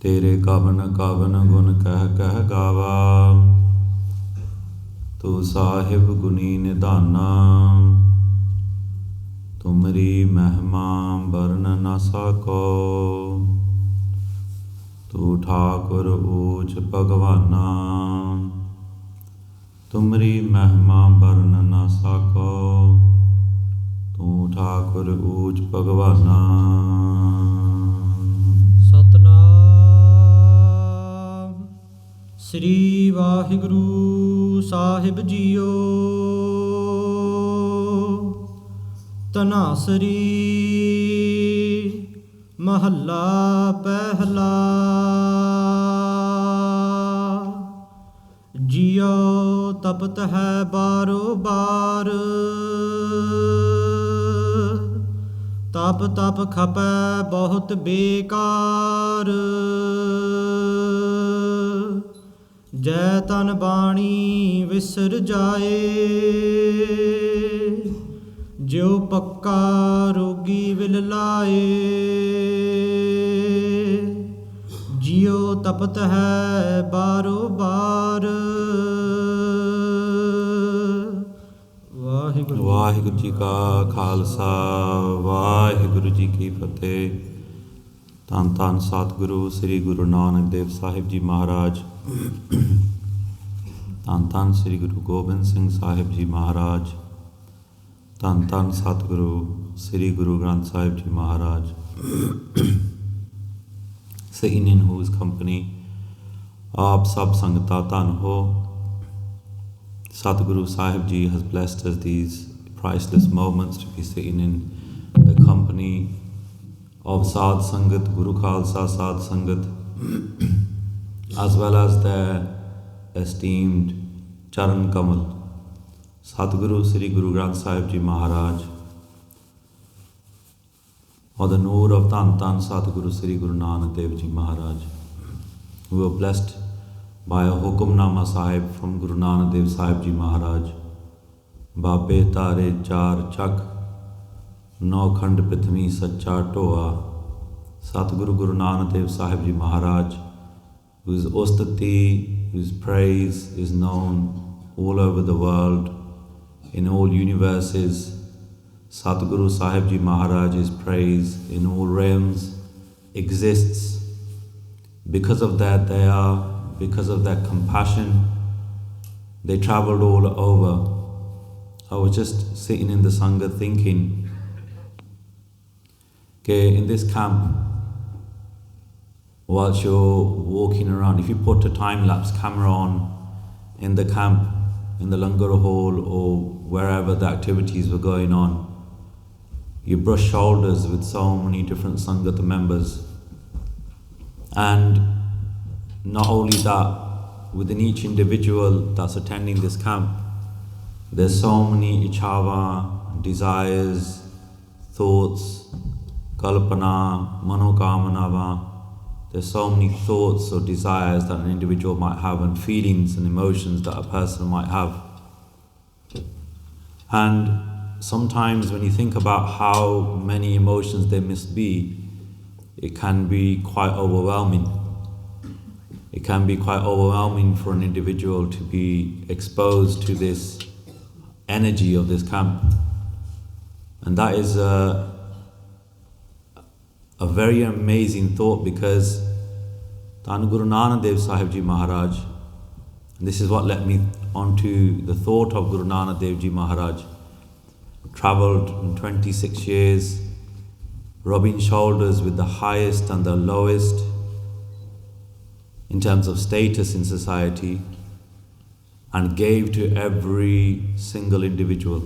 तेरे कवन कवन गुण कह कह गावा, तू साहिब गुनी निधाना। तुमरी महिमा वर्ण न सको, तू ठाकुर ऊच भगवाना। तुमरी महिमा वर्ण न सको, तू ठाकुर ऊच भगवाना। श्री वाहिगुरु साहिब जीओ। धhanaasaree महला पहला। जियो तपत है बारो बार, तप तप खपै बहुत बेकार। जै तन बाणी विसर जाए, जेओ पक्का रोगी विlalaae। जियो तपत है बारो बार। वाहिगुरु वाहिगुरु जी का खालसा, वाहिगुरु जी की फतेह। धन धन सतगुरु श्री गुरु नानक देव साहिब जी महाराज। धन धन श्री गुरु गोबिंद सिंह साहिब जी महाराज। धन धन सतगुरु श्री गुरु ग्रंथ साहिब जी महाराज। Sitting in whose company आप सब संगता धन हो। Satguru Sahib Ji has blessed us these priceless moments to be sitting in the company of Sadh Sangat, Guru Khalsa Sadh Sangat, as well as their esteemed Charan Kamal, Satguru Sri Guru Granth Sahib Ji Maharaj, or the Noor of Dhan Dhan Satguru Sri Guru Nanak Dev Ji Maharaj, who were blessed by a Hukamnama Sahib from Guru Nanak Dev Sahib Ji Maharaj. Babe tare char chak, no khand prithvi sacha toa. Satguru Guru Nanak Dev Sahib Ji Maharaj, whose ostati, whose praise is known all over the world, in all universes. Satguru Sahib Ji Maharaj's praise in all realms exists. Because of that because of their compassion, they travelled all over. I was just sitting in the Sangha thinking, okay, in this camp, whilst you're walking around, if you put a time-lapse camera on in the camp, in the Langar hall or wherever the activities were going on, you brush shoulders with so many different Sangat members. And not only that, within each individual that's attending this camp, there's so many ichhava, desires, thoughts, kalpana, manokamanava. There's so many thoughts or desires that an individual might have, and feelings and emotions that a person might have. And sometimes when you think about how many emotions there must be, it can be quite overwhelming. It can be quite overwhelming for an individual to be exposed to this energy of this camp. And that is a very amazing thought, because Dhan Guru Nanak Dev Sahib Ji Maharaj, and this is what led me onto the thought of Guru Nanak Dev Ji Maharaj, travelled in 26 years, rubbing shoulders with the highest and the lowest in terms of status in society, and gave to every single individual.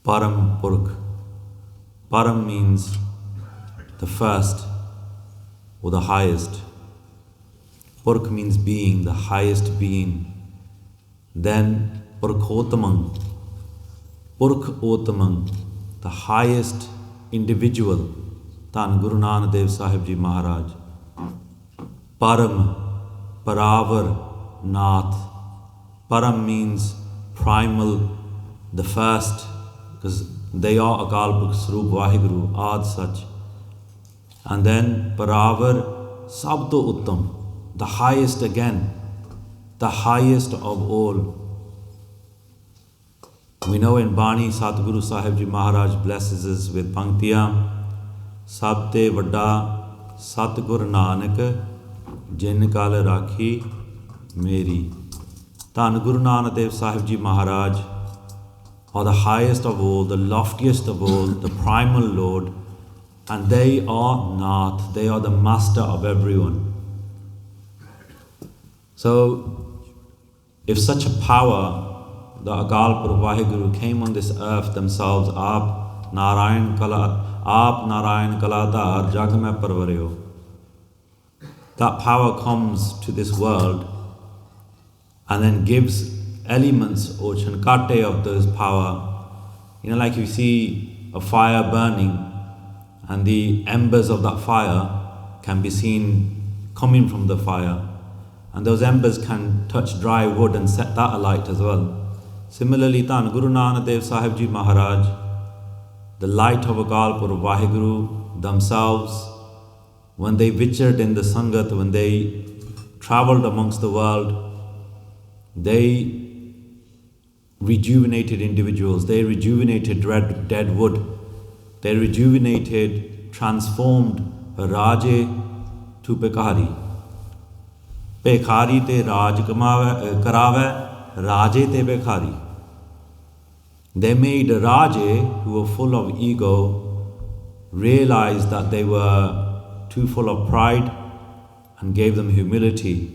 Param Purkh. Param means the first or the highest. Purkh means being, the highest being. Then Purkhotamang. Purkhotamang, the highest individual. Dhan Guru Nanak Dev Sahib Ji Maharaj. Param, Paravar, Nath. Param means primal, the first, because they are Akal Purkh Swarup Vaheguru, Ad Sach. And then Paravar Sabto Uttam, the highest again, the highest of all. We know in Baanee, Satguru Sahib Ji Maharaj blesses us with Panktiyan, Sabte Vadda Satgur Nanak, Jin Kal Rakhi Meri. Dhan Guru Nanak Dev Sahib Ji Maharaj are the highest of all, the loftiest of all, the primal Lord, and they are Nath, they are the master of everyone. So, if such a power, the Akal Purkh Vaheguru came on this earth themselves, Aap Narayan Kaladhar Jag Mein Parvareo. That power comes to this world and then gives elements or chankate of those power. Like you see a fire burning and the embers of that fire can be seen coming from the fire. And those embers can touch dry wood and set that alight as well. Similarly, Dhan Guru Nanak Dev Sahib Ji Maharaj, the light of Akal Purkh Vaheguru themselves, when they vichared in the Sangat, when they travelled amongst the world, they rejuvenated individuals, they rejuvenated dead wood, they rejuvenated, transformed Rajee to Bekari. Bekari te Raj Karave, Rajee te Bekari. They made Rajee, who were full of ego, realize that they were too full of pride and gave them humility,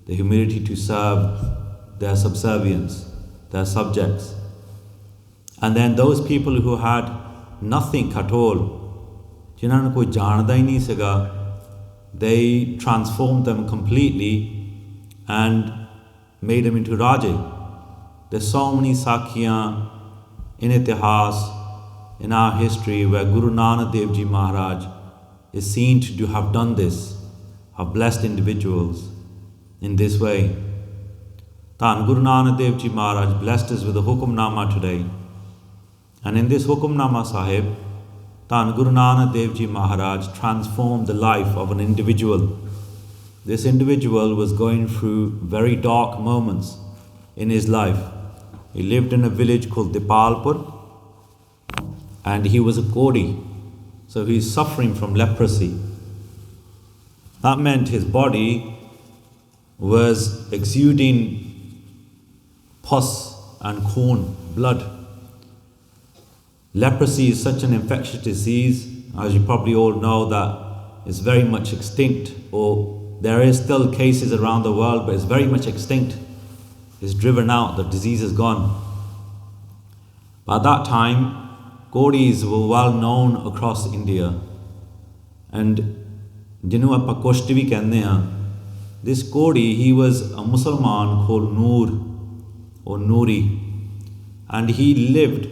the humility to serve their subservience, their subjects. And then those people who had nothing at all, जिन्होंने कोई जानता ही नहीं सका, they transformed them completely and made them into Rajee. There's so many sakhiyan in itihas, in our history, where Guru Nanak Dev Ji Maharaj is seen to have done this, have blessed individuals in this way. Dhan Guru Nanak Dev Ji Maharaj blessed us with a Hukamnama today. And in this Hukamnama Sahib, Dhan Guru Nanak Dev Ji Maharaj transformed the life of an individual. This individual was going through very dark moments in his life. He lived in a village called Dipalpur, and he was a Kodi, so he's suffering from leprosy. That meant his body was exuding pus and corn, blood. Leprosy is such an infectious disease, as you probably all know, that is very much extinct, or there is still cases around the world, but it's very much extinct. It's driven out, the disease is gone. But at that time, Kodis were well known across India. And jinu aapa Kushti vi kehne hain, this Kodi, he was a Mussalman called Noor or Noori, and he lived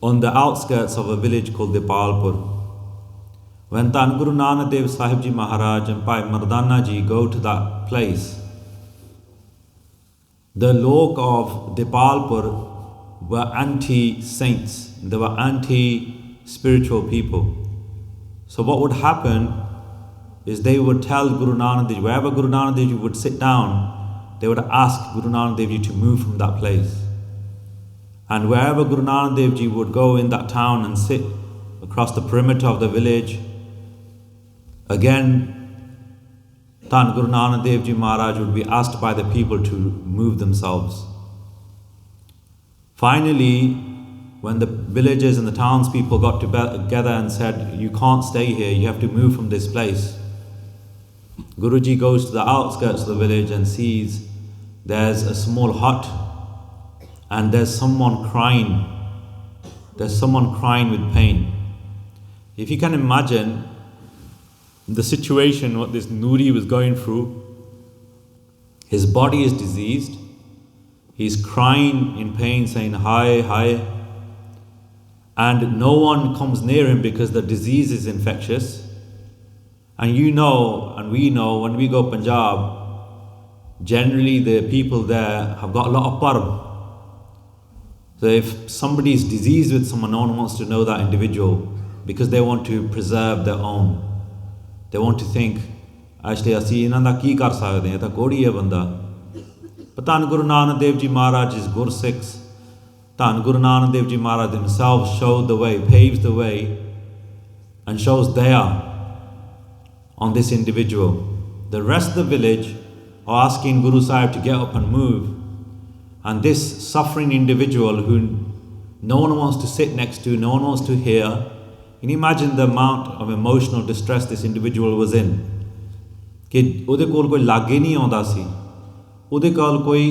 on the outskirts of a village called Dipalpur. When Dhan Guru Nanak Dev Sahib Ji Maharaj and Bhai Mardana Ji go to that place, the lok of Dipalpur were anti-saints, they were anti-spiritual people. So what would happen is they would tell Guru Nanak Dev Ji, wherever Guru Nanak Dev Ji would sit down, they would ask Guru Nanak Dev Ji to move from that place. And wherever Guru Nanak Dev Ji would go in that town and sit across the perimeter of the village, again, Dhan Guru Nanak Dev Ji Maharaj would be asked by the people to move themselves. Finally, when the villagers and the townspeople got together and said, you can't stay here, you have to move from this place, Guruji goes to the outskirts of the village and sees there's a small hut and there's someone crying. There's someone crying with pain. If you can imagine the situation, what this Noori was going through, his body is diseased, he's crying in pain saying, hi, hi, and no one comes near him because the disease is infectious. And you know, and we know, when we go Punjab, generally the people there have got a lot of parb. So if somebody is diseased with someone, no one wants to know that individual because they want to preserve their own. They want to think, actually ਅਸੀਂ ਇਹਨਾਂ ਦਾ ਕੀ ਕਰ ਸਕਦੇ ਹਾਂ, ਤਾਂ ਕੋੜੀ ਹੈ ਬੰਦਾ। But ਧੰਨ Guru Nanak Dev Ji Maharaj is Gursikhs. ਧੰਨ Guru Nanak Dev Ji Maharaj himself showed the way, paves the way, and shows daya on this individual. The rest of the village are asking Guru Sahib to get up and move, and this suffering individual who no one wants to sit next to, no one wants to hear. Can you imagine the amount of emotional distress this individual was in? ਕਿ ਉਹਦੇ ਕੋਲ ਕੋਈ ਲਾਗੇ ਨਹੀਂ ਆਉਂਦਾ ਸੀ, ਉਹਦੇ ਕੋਲ ਕੋਈ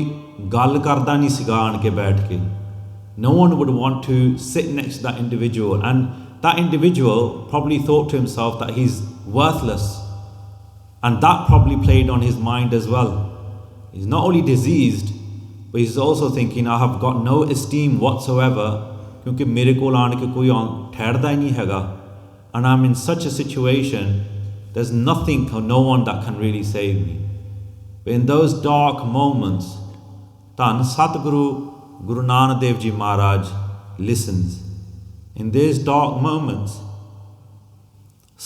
ਗੱਲ ਕਰਦਾ ਨਹੀਂ ਸੀਗਾ ਆਣ ਕੇ ਬੈਠ ਕੇ। No one would want to sit next to that individual, and that individual probably thought to himself that he's worthless, and that probably played on his mind as well. He's not only diseased, but he's also thinking, I have got no esteem whatsoever, ਕਿਉਂਕਿ ਮੇਰੇ ਕੋਲ ਆਣ ਕੇ ਕੋਈ ਠਹਿਰਦਾ ਹੀ ਨਹੀਂ ਹੈਗਾ, and I'm in such a situation, there's nothing or no one that can really save me. But in those dark moments, Dhan Satguru Guru Nanak Dev Ji Maharaj listens. In these dark moments,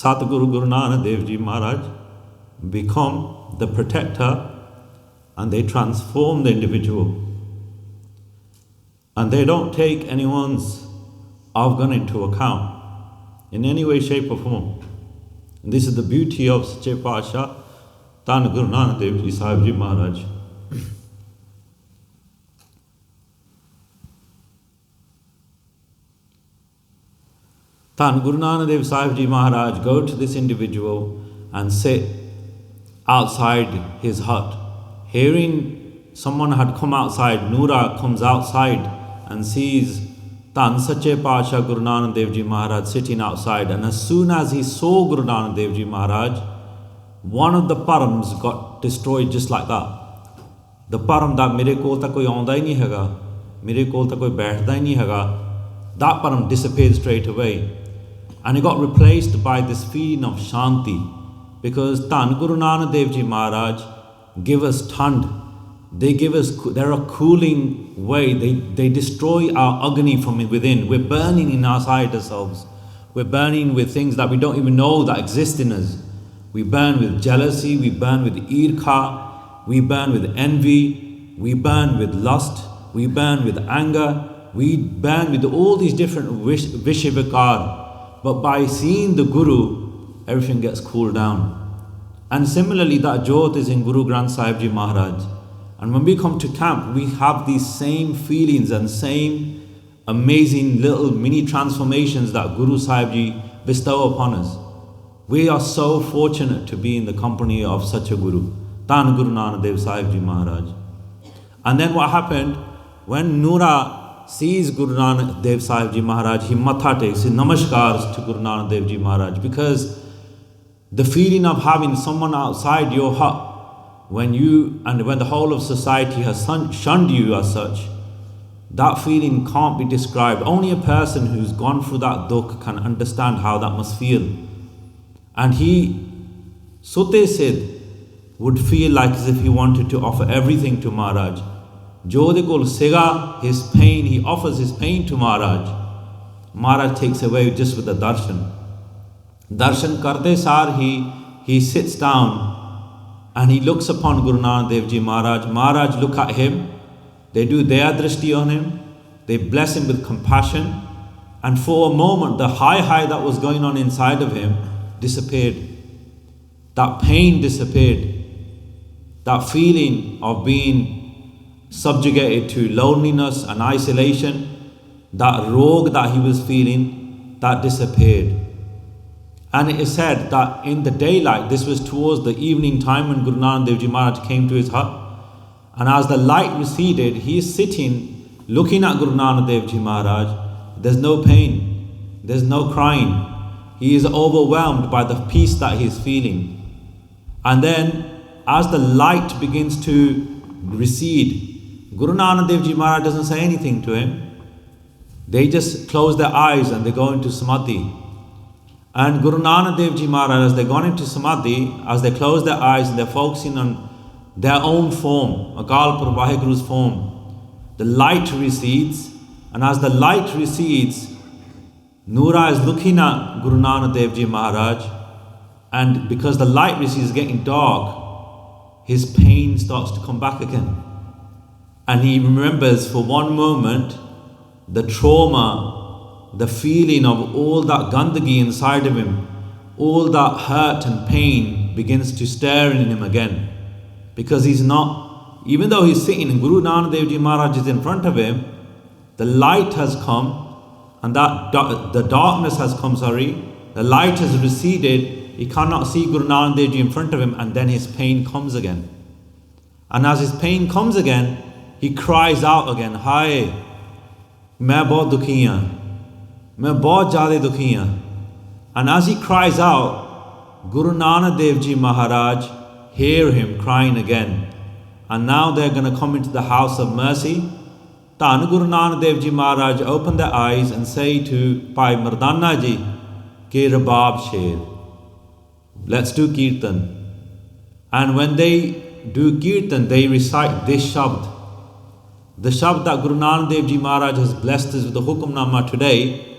Satguru Guru Nanak Dev Ji Maharaj become the protector, and they transform the individual. And they don't take anyone's afghan into account in any way, shape or form. And this is the beauty of Sache Pasha, Dhan Guru Nanak Dev Ji Sahib Ji Maharaj. Dhan Guru Nanak Dev Sahib Ji Maharaj go to this individual and sit outside his hut. Hearing someone had come outside, Noora comes outside and sees Dhan Sache Pasha Guru Nanak Dev Ji Maharaj sitting outside, and as soon as he saw Guru Nanak Dev Ji Maharaj, one of the params got destroyed just like that. The param that mere kol ta koi aunda hi nahi hega, mere kol ta koi baithda hi nahi hega, that param disappeared straight away, and it got replaced by this feeling of shanti, because Dhan Guru Nanak Dev Ji Maharaj give us thand. They give us, they're a cooling way. They destroy our agni from within. We're burning inside ourselves. We're burning with things that we don't even know that exist in us. We burn with jealousy, we burn with irkha, we burn with envy, we burn with lust, we burn with anger, we burn with all these different vishavikar. But by seeing the Guru, everything gets cooled down. And similarly, that jyot is in Guru Granth Sahib Ji Maharaj. And when we come to camp, we have these same feelings and same amazing little mini transformations that Guru Sahib Ji bestow upon us. We are so fortunate to be in the company of such a Guru, Dhan Guru Nanak Dev Sahib Ji Maharaj. And then what happened, when Noora sees Guru Nanak Dev Sahib Ji Maharaj, he matha takes, he namaskars to Guru Nanak Dev Ji Maharaj, because the feeling of having someone outside your hut, when the whole of society has shunned you as such, that feeling can't be described. Only a person who's gone through that dukh can understand how that must feel. And he, Sute said, would feel like as if he wanted to offer everything to Maharaj. Jodikul Siga, his pain, he offers his pain to Maharaj. Maharaj takes away just with the darshan. Darshan karte sar, he sits down and he looks upon Guru Nanak Dev Ji Maharaj. Maharaj look at him, they do their drishti on him, they bless him with compassion, and for a moment the high that was going on inside of him disappeared. That pain disappeared. That feeling of being subjugated to loneliness and isolation, that rog that he was feeling, that disappeared. And it is said that in the daylight, this was towards the evening time when Guru Nanak Dev Ji Maharaj came to his hut, and as the light receded, he is sitting looking at Guru Nanak Dev Ji Maharaj. There's no pain, there's no crying. He is overwhelmed by the peace that he is feeling. And then as the light begins to recede, Guru Nanak Dev Ji Maharaj doesn't say anything to him. They just close their eyes and they go into samadhi. And Guru Nanak Dev Ji Maharaj, as they gone into samadhi, as they close their eyes and they're focusing on their own form, Akal Purukh Vaheguru's form, the light recedes, and as the light recedes, Noora is looking at Guru Nanak Dev Ji Maharaj, And because the light receives is getting dark, his pain starts to come back again. And he remembers for one moment the trauma, the feeling of all that gandagi inside of him, all that hurt and pain begins to stir in him again. Because he's not, even though he's sitting and Guru Nanak Dev Ji Maharaj is in front of him, the light has come and the darkness has come, the light has receded. He cannot see Guru Nanak Dev Ji in front of him, and then his pain comes again. And as his pain comes again, he cries out again, Hai, main bahut dukhi haan, main bahut zyada dukhi haan. And as he cries out, Guru Nanak Dev Ji Maharaj hear him crying again. And now they're going to come into the house of mercy. Dhan Guru Nanak Dev Ji Maharaj open their eyes and say to Bhai Mardana Ji, Ke Rabab Sher, let's do Kirtan. And when they do Kirtan, they recite this Shabad. The Shabad that Guru Nanak Dev Ji Maharaj has blessed us with the Hukamnama today,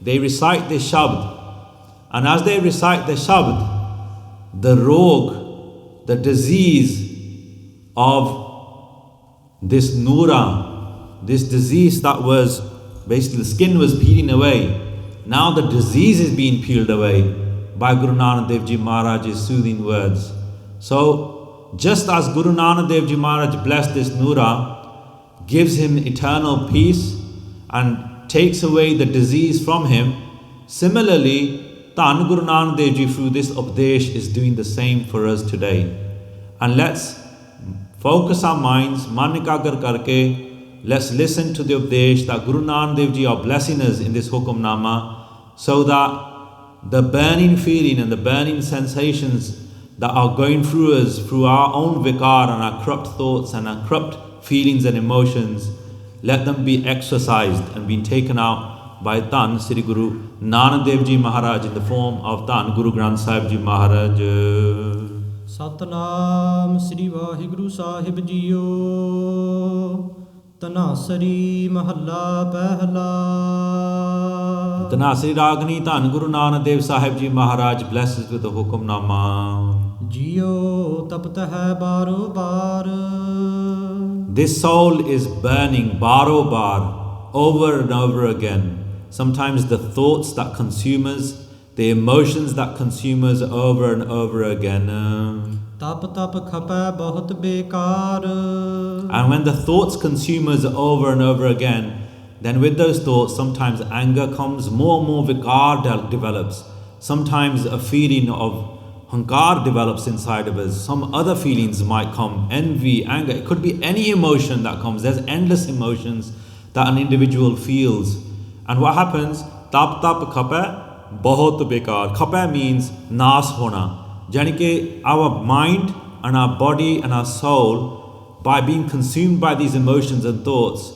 they recite this Shabad. And as they recite the Shabad, the rogue, the disease of this Noora, this disease that was basically the skin was peeling away, now the disease is being peeled away by Guru Nanak Dev Ji Maharaj's soothing words. So, just as Guru Nanak Dev Ji Maharaj blessed this Noora, gives him eternal peace and takes away the disease from him, similarly, Dhan Guru Nanak Dev Ji through this Updesh is doing the same for us today. And let's focus our minds, man ekagar karke, let's listen to the Updesh that Guru Nanak Dev Ji are blessing us in this Hukamnama, so that the burning feeling and the burning sensations that are going through us, through our own baekaar and our corrupt thoughts and our corrupt feelings and emotions, let them be exorcised and be taken out by Dhan Sri Guru Nanak Dev Ji Maharaj in the form of Dhan Guru Granth Sahib Ji Maharaj. Satnam Sri Vaheguru Sahib Jiyo, dhhanaasaree mehalaa pehla. Dhhanaasaree Ragini Dhan Guru Nanak Dev Sahib Ji Maharaj blesses with the Hukamnama. Jeeo thapath hai baaro baar. This soul is burning baaro baar over and over again. Sometimes the thoughts that consume us, the emotions that consume us over and over again. Thap khapai bahuth baekaar. And when the thoughts consume us over and over again, then with those thoughts sometimes anger comes, more and more vigar develops. Sometimes a feeling of hankar develops inside of us. Some other feelings might come, envy, anger. It could be any emotion that comes. There's endless emotions that an individual feels. And what happens? Thap khapai bahuth baekaar. Khapai means naas hona. Yani ke our mind and our body and our soul, by being consumed by these emotions and thoughts,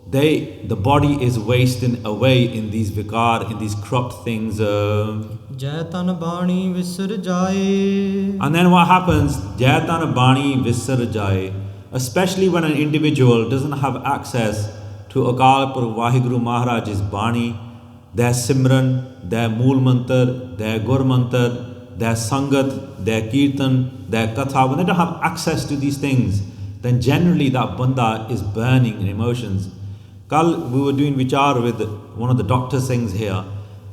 the body is wasting away in these vigar, in these corrupt things. Jaae baanee visar jaae. And then what happens? Jaae baanee visar jaae. Especially when an individual doesn't have access to Akal Purukh Vaheguru Maharaj's Bani, their Simran, their Mool Mantar, their Gur Mantar, their Sangat, their Kirtan, their Katha. When they don't have access to these things, then generally that banda is burning in emotions. Kal, we were doing vichar with one of the doctor Singhs here,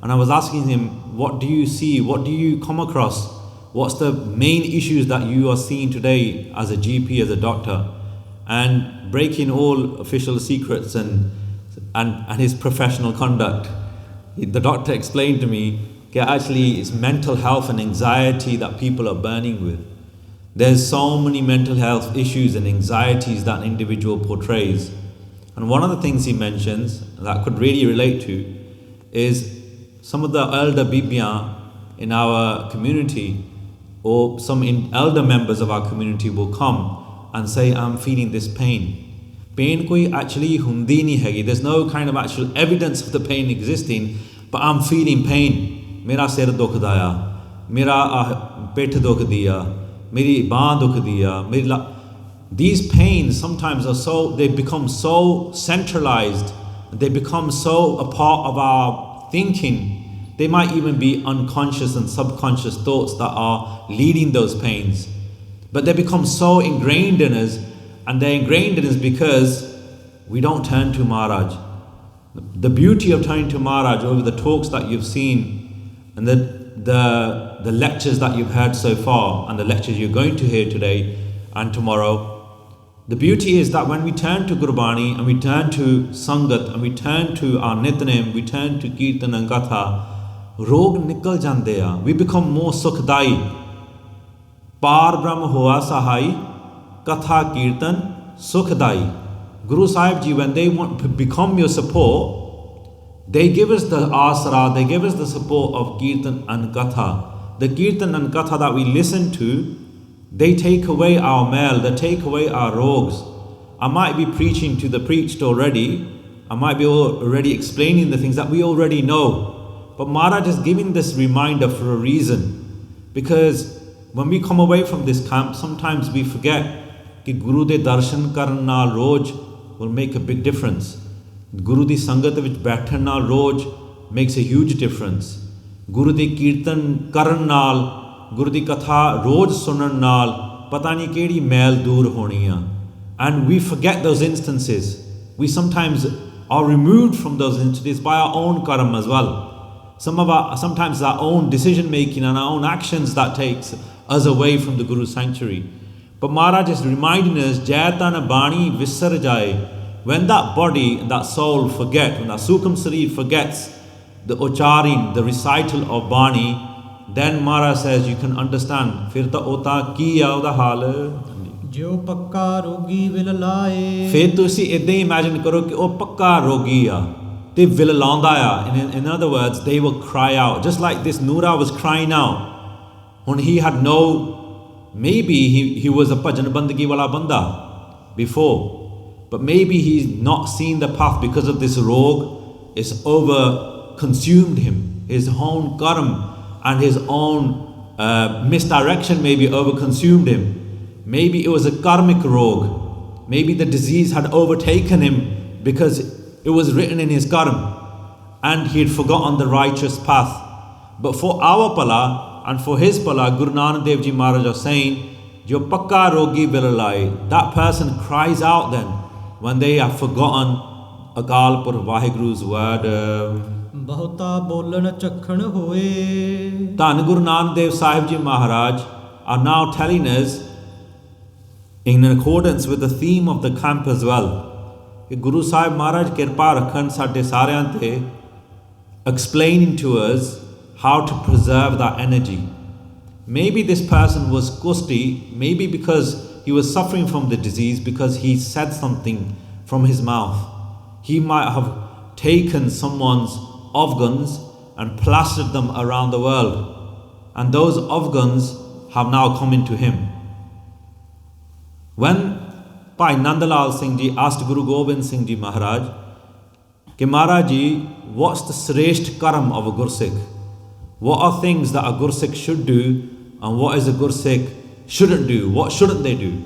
and I was asking him, what do you see? What do you come across? What's the main issues that you are seeing today as a GP, as a doctor? And breaking all official secrets and his professional conduct, the doctor explained to me that actually it's mental health and anxiety that people are burning with. There's so many mental health issues and anxieties that an individual portrays. And one of the things he mentions that I could really relate to is some of the elder bibiyan in our community, or some elder members of our community will come and say, I'm feeling this pain. Pain koi actually hundi nahi hai. There's no kind of actual evidence of the pain existing, but I'm feeling pain. Mera sir dukh daya, mera peth dukh diya, meri baan dukh diya, these pains sometimes they become so centralized, they become so a part of our thinking, They might even be unconscious and subconscious thoughts that are leading those pains. But they become so ingrained in us, and they're ingrained in us because we don't turn to Maharaj. The beauty of turning to Maharaj over the talks that you've seen and the lectures that you've heard so far and the lectures you're going to hear today and tomorrow, the beauty is that when we turn to Gurbani and we turn to Sangat and we turn to our Nitnem, we turn to Kirtan and Katha, rog nikal jande a. We become more sukhdai. Par Brahm hoa sahai, Katha Kirtan sukhdai. Guru Sahib Ji, when they want to become your support, they give us the asara, they give us the support of Kirtan and Katha. The Kirtan and Katha that we listen to, they take away our mel, they take away our rogs. I might be preaching to the preached already, I might be already explaining the things that we already know. But Maharaj is giving this reminder for a reason. Because when we come away from this camp, sometimes we forget that Guru de darshan karan naal roj will make a big difference. Guru di sangat vich baithan naal roj makes a huge difference. Guru di kirtan karan naal, Guru di katha roj sunan naal, pata nahi kehdi mail dur honi a. And we forget those instances. We sometimes are removed from those instances by our own karma as well. Sometimes our own decision making and our own actions that takes us away from the Guru's sanctuary. But Maharaj is reminding us, jaae tan baanee visar jaae. When that body, that soul forget, when that Hukamnama Sahib forgets the ucharin, the recital of baanee, then Maharaj says you can understand. Fir ta ota ki a oda hal. jeeo pakaa rogee vilalaae. Fir tusi idde imagine karo ki oh pakka rogi a. They vilalaanda a. In other words, they will cry out. Just like this Noora was crying out. When he had maybe he was a bhajan bandagi wala banda before. But maybe he's not seen the path because of this rog. It's over consumed him. His own karma and his own misdirection maybe over consumed him. Maybe it was a karmic rog. Maybe the disease had overtaken him because it was written in his karma and he had forgotten the righteous path. But for our pala and for his pala, Guru Nanak Dev Ji Maharaj are saying, jo pakka rogi vilalaae, that person cries out then when they have forgotten Akal Purkh Vaheguru's word. bahuthaa bolan jhakhan hoye. Dhan Guru Nanak Dev Sahib Ji Maharaj are now telling us, in accordance with the theme of the camp as well, कि Guru Sahib Maharaj kirpa rakhan sade sareyan te, explaining to us how to preserve that energy. Maybe this person was kusti, maybe because he was suffering from the disease, because he said something from his mouth. He might have taken someone's afghans and plastered them around the world, and those afghans have now come into him. When Bhai Nandalal Singh Ji asked Guru Gobind Singh Ji Maharaj, कि Maharaj Ji, what's the sresht karam of a Gursikh? What are things that a Gursikh should do and what is a Gursikh shouldn't do? What shouldn't they do?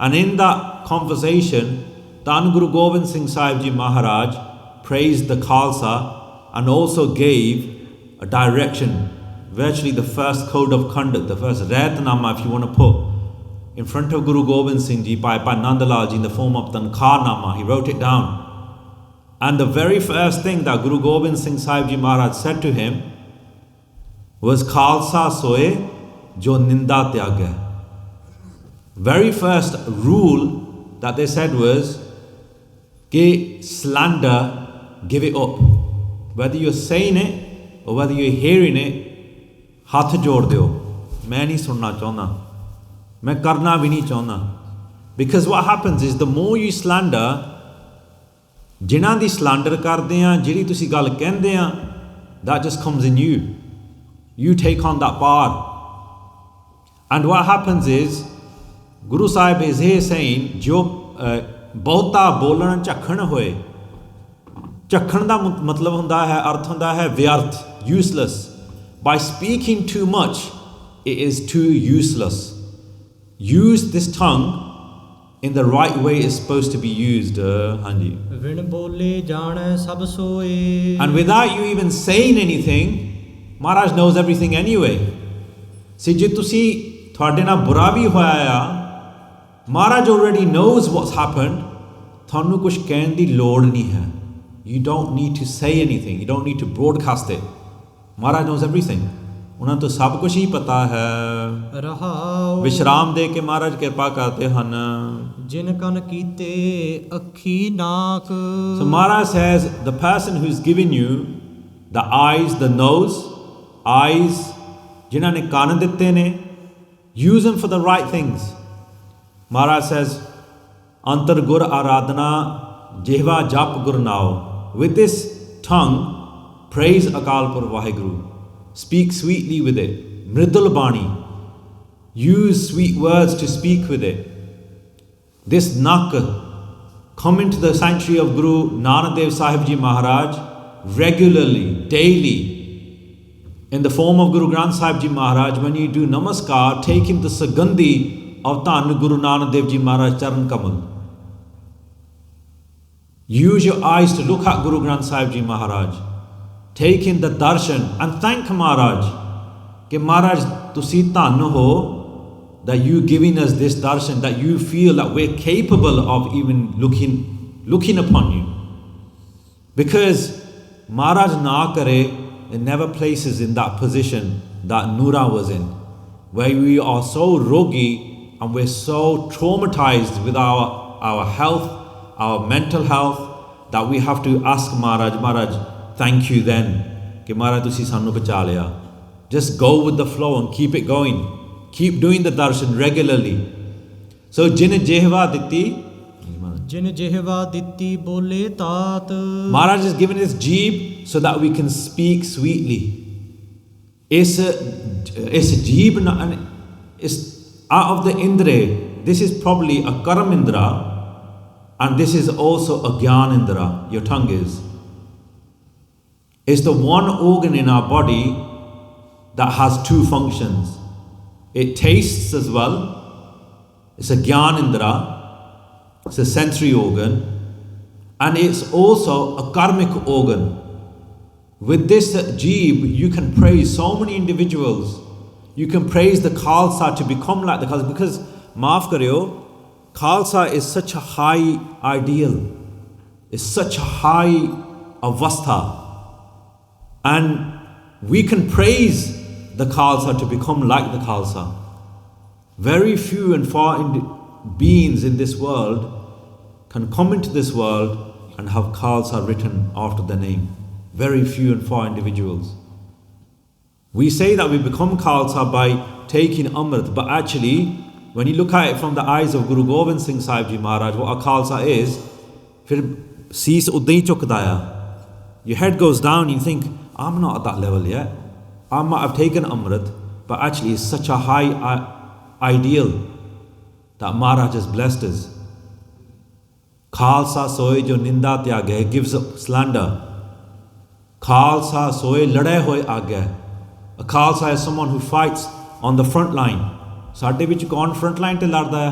And in that conversation, Dhan Guru Gobind Singh Sahib Ji Maharaj praised the Khalsa and also gave a direction, virtually the first code of conduct, the first Raitnama, if you want to put, in front of Guru Gobind Singh Ji by Nandalal Ji in the form of Tankarnama. He wrote it down. And the very first thing that Guru Gobind Singh Sahib Ji Maharaj said to him was Khalsa soe jo ninda tyage. Very first rule that they said was कि slander, give it up. Whether you're saying it or whether you're hearing it, hath jod deo. मैं नहीं सुनना चाहना, मैं करना भी नहीं चाहना. Because what happens is, the more you slander, जिन्हां दी slander करदे हैं, जिहड़ी तुसी गल कहंदे हैं, that just comes in you. You take on that baar. And what happens is, Guru Sahib is here saying, jo bahuthaa bolan jhakhan hoye. Jhakhan da matlab hunda hai, arth hunda hai vyarth, useless. By speaking too much, it is too useless. Use this tongue in the right way it's supposed to be used. Hanji. Vin bole jaae sab soye. And without you even saying anything, Maharaj knows everything anyway. See, ਜੇ ਤੁਸੀਂ ਤੁਹਾਡੇ ਨਾਲ ਬੁਰਾ ਵੀ ਹੋਇਆ ਆ, Maharaj already knows what's happened. ਤੁਹਾਨੂੰ ਕੁਝ ਕਹਿਣ ਦੀ ਲੋੜ ਨਹੀਂ ਹੈ. You don't need to say anything. You don't need to broadcast it. Maharaj knows everything. ਉਹਨਾਂ ਤੋਂ ਸਭ ਕੁਝ ਹੀ ਪਤਾ ਹੈ. ਰਹਾਉ ਵਿਸ਼ਰਾਮ ਦੇ ਕੇ ਮਹਾਰਾਜ ਕਿਰਪਾ ਕਰਦੇ ਹਨ. ਜਿਨ ਕਨ ਕੀਤੇ ਅੱਖੀ ਨਾਕ. So Maharaj says, the person who's given you the eyes, the nose, eyes, ਜਿਨ੍ਹਾਂ ਨੇ ਕੰਨ ਦਿੱਤੇ ਨੇ, use them for the right things. Maharaj says, ਅੰਤਰ ਗੁਰ ਆਰਾਧਨਾ ਜਿਹਵਾ ਜਪ ਗੁਰ ਨਾਉ. With this tongue, praise Akal Purkh Vaheguru. Speak sweetly with it. Mridul Bani. Use sweet words to speak with it. This nak, come into the sanctuary of Guru Nanak Dev Sahib Ji Maharaj regularly, daily. In the form of Guru Granth Sahib Ji Maharaj, when you do namaskar, take in the sagandhi of Dhan Guru Nanak Dev Ji Maharaj Charan Kamal. Use your eyes to look at Guru Granth Sahib Ji Maharaj. Take in the darshan and thank Maharaj. Ke Maharaj, tusi dhan ho that you giving us this darshan, that you feel that we're capable of even looking upon you. Because Maharaj na kare, it never places in that position that Noora was in, where we are so rogee and we're so traumatized with our health, our mental health, that we have to ask Maharaj, thank you then. Ke Maharaj tusi sanu bacha liya. Just go with the flow and keep it going. Keep doing the darshan regularly. So jin jehva ditti. Jin jehva ditti bole tat. Maharaj has given his jeeb so that we can speak sweetly. Is jeeb is out of the indre. This is probably a karam indra. And this is also a Gyan Indra, your tongue is. It's the one organ in our body that has two functions. It tastes as well. It's a Gyan Indra. It's a sensory organ. And it's also a karmic organ. With this jeeb, you can praise so many individuals. You can praise the Khalsa to become like the Khalsa. Because, maaf karyo, Khalsa is such a high ideal, is such a high avastha, and we can praise the Khalsa to become like the Khalsa. Very few and far beings in this world can come into this world and have Khalsa written after their name. Very few and far individuals. We say that we become Khalsa by taking Amrit, but actually, when you look at it from the eyes of Guru Gobind Singh Sahib Ji Maharaj, what a Khalsa is, fir sees uddain chukdaya. Your head goes down and you think, I'm not at that level yet. I might have taken Amrit, but actually it's such a high ideal that Maharaj has blessed us. Khalsa soye jo ninda tyage, gives up slander. Khalsa soye lade hoye aage. A Khalsa is someone who fights on the front line. ਸਾਡੇ ਵਿੱਚ ਕੌਣ front line ਤੇ ਲੜਦਾ ਹੈ?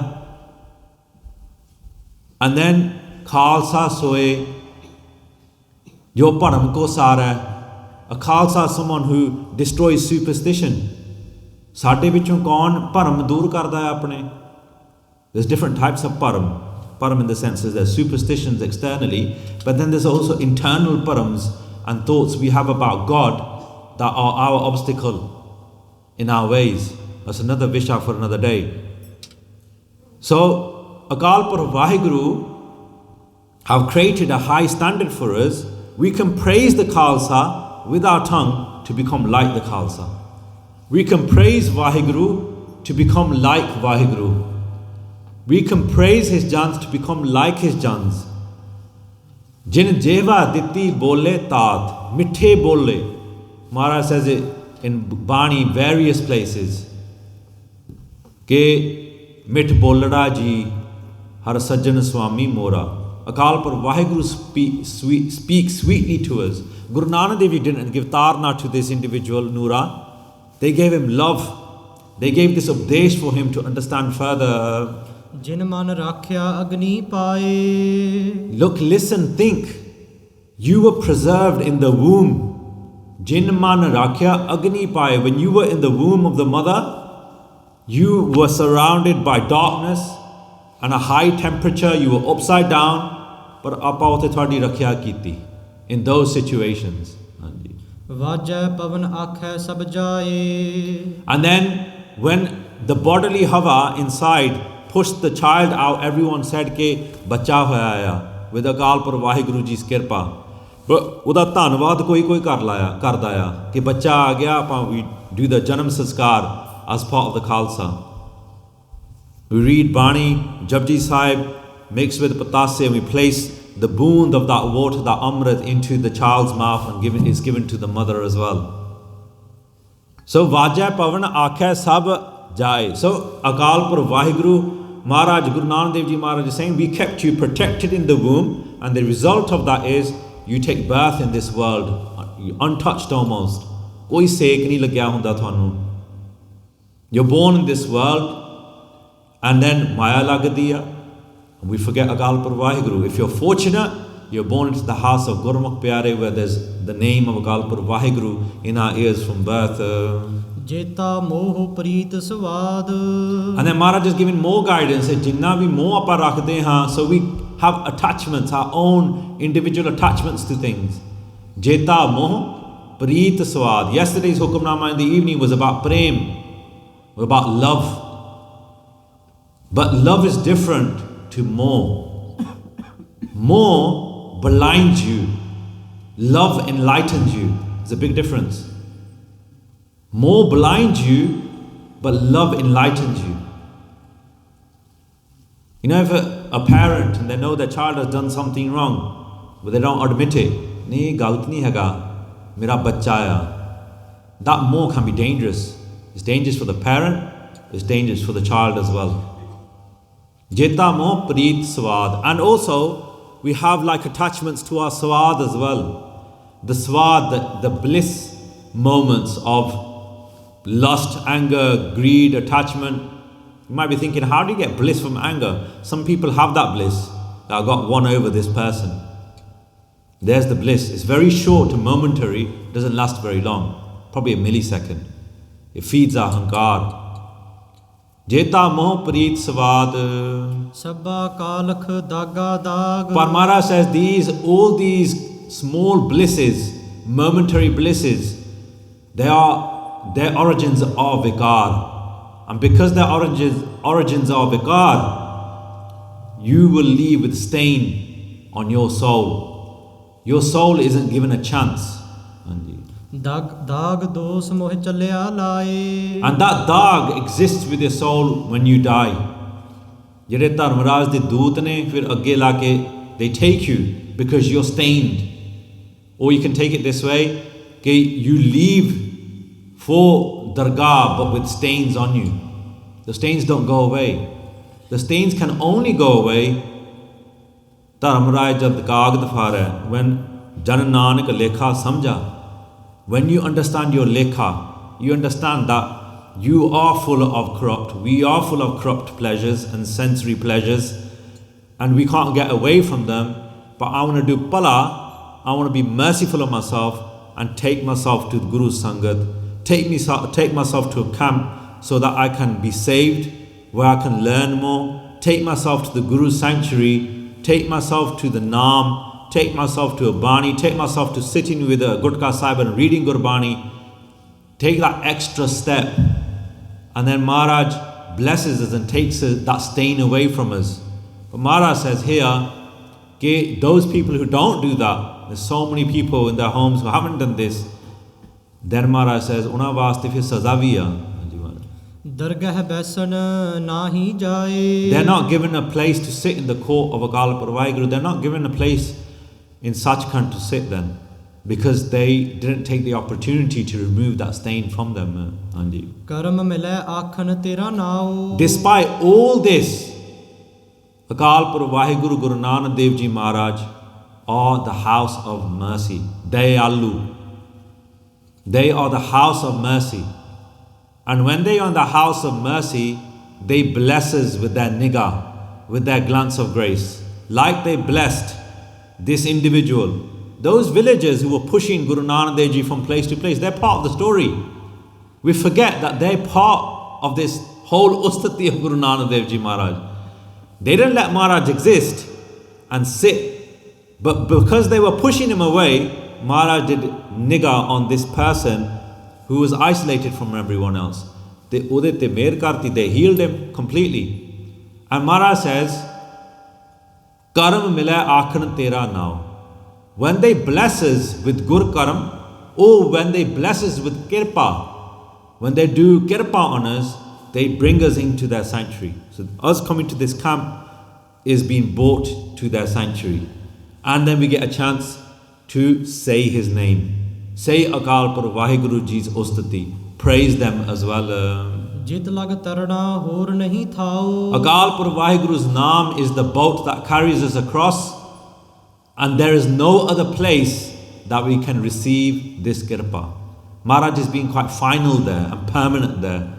And then Khalsa ਸੋਏ ਜੋ ਭਰਮ ਕੋ ਸਾਰਾ ਹੈ. A Khalsa is someone who destroys superstition. ਸਾਡੇ ਵਿੱਚੋਂ ਕੌਣ ਭਰਮ ਦੂਰ ਕਰਦਾ ਹੈ ਆਪਣੇ? There's different types of param. Param in the sense is there's superstitions externally, but then there's also internal params and thoughts we have about God that are our obstacle in our ways. That's another visha for another day. So, Akal Purkh Vaheguru have created a high standard for us. We can praise the Khalsa with our tongue to become like the Khalsa. We can praise Vaheguru to become like Vaheguru. We can praise his jans to become like his jans. Jin jeva ditti bole tat, mithe bole. Maharaj says it in baanee, various places. Ke mit bolada ji har sajjan swami mora. Akal Purkh Vaheguru speaks sweetly to us. Guru Nanak Dev Ji didn't give tarna to this individual Noora. They gave him love. They gave this Updesh for him to understand further. Jin man rakhya agni paye. Look, listen, think. You were preserved in the womb Jin man rakhya agni paye. When you were in the womb of the mother, you were surrounded by darkness and a high temperature. You were upside down. But ਆਪਾਂ ਉਥੇ ਤੁਹਾਡੀ ਰੱਖਿਆ ਕੀਤੀ in those situations. ਵਾਜੈ ਪਵਨ ਆਖੈ ਸਭ ਜਾਏ. And then when the bodily hava inside pushed the child out, everyone said ਕਿ ਬੱਚਾ ਹੋਇਆ ਆ with ਅਕਾਲ ਪੁਰਖ ਵਾਹਿਗੁਰੂ ਜੀ ਦੀ ਕਿਰਪਾ. ਉਹਦਾ ਧੰਨਵਾਦ ਕੋਈ ਕਰਦਾ ਆ ਕਿ ਬੱਚਾ ਆ ਗਿਆ. ਆਪਾਂ we do the janam sanskar as part of the Khalsa. We read baanee, Japji Sahib mixed with patase, and we place the boond of that water, that amrit, into the child's mouth and is given to the mother as well. So vajay pavan aakhay sab jaae. So Akal Purkh Vaheguru Maharaj, Guru Nanak Dev Ji Maharaj is saying, we kept you protected in the womb, and the result of that is you take birth in this world untouched almost. Koi sek nahi lagya hunda thanu. You're born in this world and then maya lagdi hai. We forget Akal Purkh Vaheguru. If you're fortunate, you're born into the house of Gurmukh Pyare, where there's the name of Akal Purkh Vaheguru in our ears from birth. Jeta moh preet swad. And then Maharaj is giving more guidance. Jinna bhi moh apa rakhde haan. So we have attachments, our own individual attachments to things. Jeta moh preet swad. Yesterday's Hukamnama in the evening was about prem, about love. But love is different to more. More blinds you. Love enlightens you. There's a big difference. More blinds you, but love enlightens you. You know, if a parent and they know their child has done something wrong, but they don't admit it, nahi galat nahi haga, mera bachcha hai. That more can be dangerous. It's dangerous for the parent, it's dangerous for the child as well. Jeta moh preet swad. And also we have like attachments to our swad as well. The swad, the bliss moments of lust, anger, greed, attachment. You might be thinking, how do you get bliss from anger? Some people have that bliss. I got one over this person. There's the bliss. It's very short and momentary. It doesn't last very long. Probably a millisecond. It feeds our hankar. Jeta moh preet swad. Sabba kalakh daga dag. But Maharaj says all these small blisses, momentary blisses, their origins are vikar. And because their origins are vikar, you will leave with stain on your soul. Your soul isn't given a chance. Dag dos moh chalya lae. And that dag exists with your soul when you die. Jehde Dharmaraj de doot ne fir agge la ke they take you because you're stained. Or you can take it this way, ke you leave for dargah but with stains on you. The stains don't go away. The stains can only go away Dharmaraj jab kaag dafar hai, when Jan Nanak lekha samjha. When you understand your lekha, you understand that you are full of corrupt, we are full of corrupt pleasures and sensory pleasures, and we can't get away from them. But I want to do pala, I want to be merciful of myself and take myself to Guru Sangat, take myself to a camp so that I can be saved, where I can learn more, take myself to the Guru's sanctuary, take myself to the Naam, take myself to a baanee, take myself to sitting with a Gurkha Sahib and reading Gurbani, take that extra step, and then Maharaj blesses us and takes that stain away from us. But Maharaj says here, okay, those people who don't do that, there's so many people in their homes who haven't done this, then Maharaj says, Una vaste fir saza vi hai. Dargah baisan nahi jaae. They're not given a place to sit in the court of Akal Purkh Vaheguru. They're not given a place in Sachkhand to sit then, because they didn't take the opportunity to remove that stain from them. Karam mile aakhan tera nao. Despite all this, Akal Purkh Vaheguru Guru Nanak Dev Ji Maharaj are the house of mercy. Dayalu. They are the house of mercy. And when they are in the house of mercy, they bless us with their nigah, with their glance of grace. Like they blessed this individual those villagers who were pushing Guru Nanak Dev Ji from place to place, they're part of the story. We forget that they're part of this whole ustati of Guru Nanak Dev Ji Maharaj. They didn't let Maharaj exist and sit, but because they were pushing him away, Maharaj did nigah on this person who was isolated from everyone else. They healed him completely. And Maharaj says, Karam mila aakhan tera now. When they bless us with Gur Karam, or when they bless us with Kirpa, when they do Kirpa on us, they bring us into their sanctuary. So us coming to this camp is being brought to their sanctuary. And then we get a chance to say his name. Say Akal Pur Vaheguru Ji's Ustati. Praise them as well. Jit lag tarna hor nahi thao. Akal Pur Vaheguru's Naam is the boat that carries us across. And there is no other place that we can receive this kirpa. Maharaj is being quite final there and permanent there.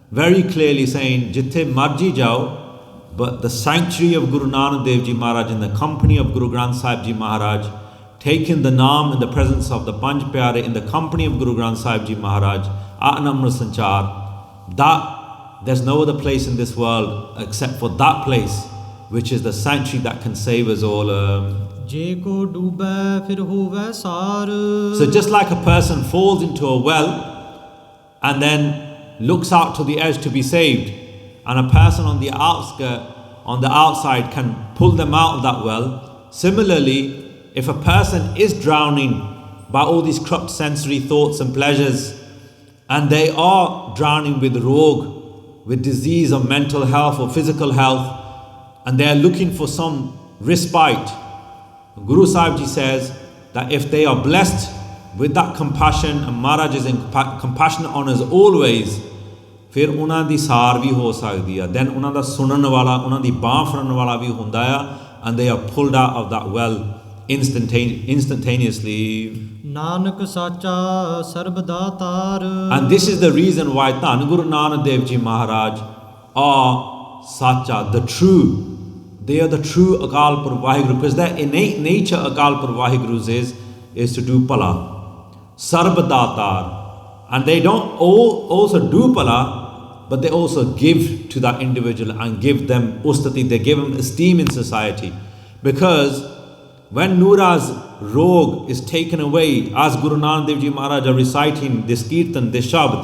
Very clearly saying, Jithe marji jao, but the sanctuary of Guru Nanak Dev Ji Maharaj in the company of Guru Granth Sahib Ji Maharaj, taking the Naam in the presence of the Panj Pyare in the company of Guru Granth Sahib Ji Maharaj, Atnamra Sanchar, that there's no other place in this world except for that place, which is the sanctuary that can save us all. So just like a person falls into a well and then looks out to the edge to be saved, and a person on the outskirt, on the outside can pull them out of that well, similarly, if a person is drowning by all these corrupt sensory thoughts and pleasures, and they are drowning with rogue, with disease of mental health or physical health, and they are looking for some respite, Guru Sahib Ji says that if they are blessed with that compassion, and Maharaj is compassionate on us always, फिर उन्हां दी सार भी हो सकदी है, then उन्हां दा सुनन वाला, उन्हां दी बांह फड़न वाला भी हुंदा है, and they are pulled out of that well instantaneously. Nanak sacha sarb daatar. And this is the reason why Dhan Guru Nanak Dev Ji Maharaj are sacha, the true. They are the true Akal Pur Vaheguru, because their innate nature Akal Pur Vaheguru's is to do pala. Sarb Datar. And they don't also do pala, but they also give to that individual and give them ustati, they give them esteem in society. Because when Noor's rogue is taken away, as Guru Nanak Dev Ji Maharaj are reciting this kirtan, this Shabad,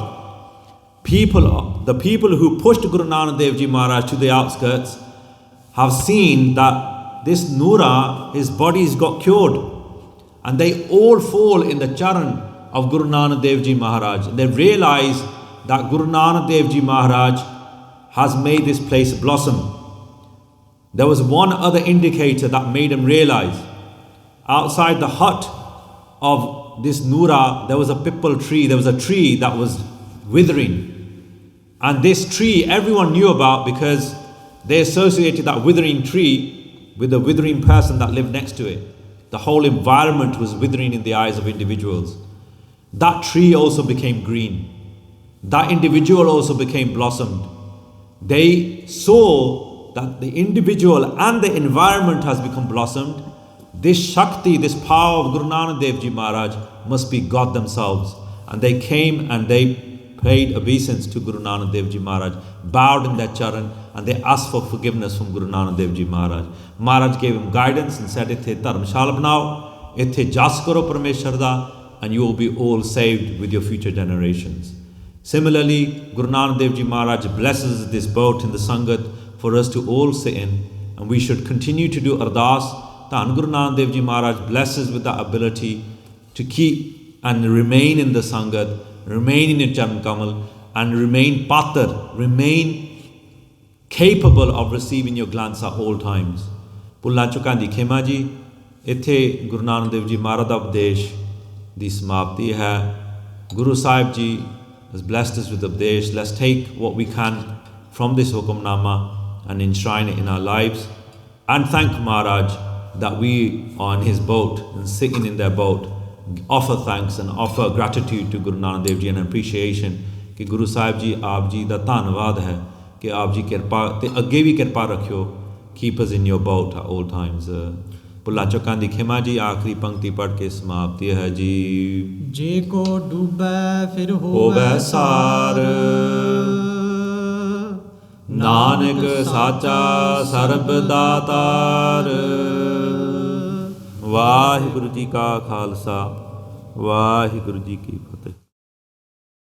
the people who pushed Guru Nanak Dev Ji Maharaj to the outskirts have seen that this Noora, his body's got cured, and they all fall in the charan of Guru Nanak Dev Ji Maharaj. They realize that Guru Nanak Dev Ji Maharaj has made this place blossom. There was one other indicator that made them realize. Outside the hut of this Noora, there was a pipal tree, there was a tree that was withering. And this tree everyone knew about because they associated that withering tree with the withering person that lived next to it. The whole environment was withering in the eyes of individuals. That tree also became green. That individual also became blossomed. They saw that the individual and the environment has become blossomed. This Shakti, this power of Guru Nanak Dev Ji Maharaj must be God themselves. And they came and they paid obeisance to Guru Nanak Dev Ji Maharaj, bowed in their charan, and they asked for forgiveness from Guru Nanak Dev Ji Maharaj. Maharaj gave him guidance and said, "Ithe dharmshala banao, ithe jas karo Parmeshwar da, and you will be all saved with your future generations." Similarly, Guru Nanak Dev Ji Maharaj blesses this boat in the Sangat for us to all sit in, and we should continue to do ardas. Dhan Guru Nanak Dev Ji Maharaj blesses with that ability to keep and remain in the Sangat, remain in your Charan Kamal, and remain patar, remain capable of receiving your glance at all times. Pulla Chukandi Khema ji, ithe Guru Nanak Dev Ji Maharaj da Updesh di samapti hai. Guru Sahib Ji has blessed us with Updesh. Let's take what we can from this Hukamnama and enshrine it in our lives. And thank Maharaj that we are on his boat and sitting in their boat. Offer thanks and offer gratitude to Guru Nanak Dev Ji and appreciation कि Guru Sahib Ji aap ji da ਧੰਨਵਾਦ hai कि aap ji kirpa te agge bhi kirpa rakhyo. Keep us in your boat at all times. ਭੁੱਲਾਂ ਚੁੱਕਾਂ ਦੀ ਖਿਮਾ ਜੀ। ਆਖਰੀ ਪੰਕਤੀ ਪੜ੍ਹ ਕੇ ਸਮਾਪਤੀ ਹੈ ਜੀ। ਜੇ ਕੋ ਡੂਬੈ ਫਿਰ ਹੋਵੈ ਸਾਰ, ਨਾਨਕ ਸਾਚਾ ਸਰਬ ਦਾਤਾਰ। ਵਾਹਿਗੁਰੂ ਜੀ ਕਾ ਖਾਲਸਾ, ਵਾਹਿਗੁਰੂ ਜੀ ਕੀ ਫਤਿਹ।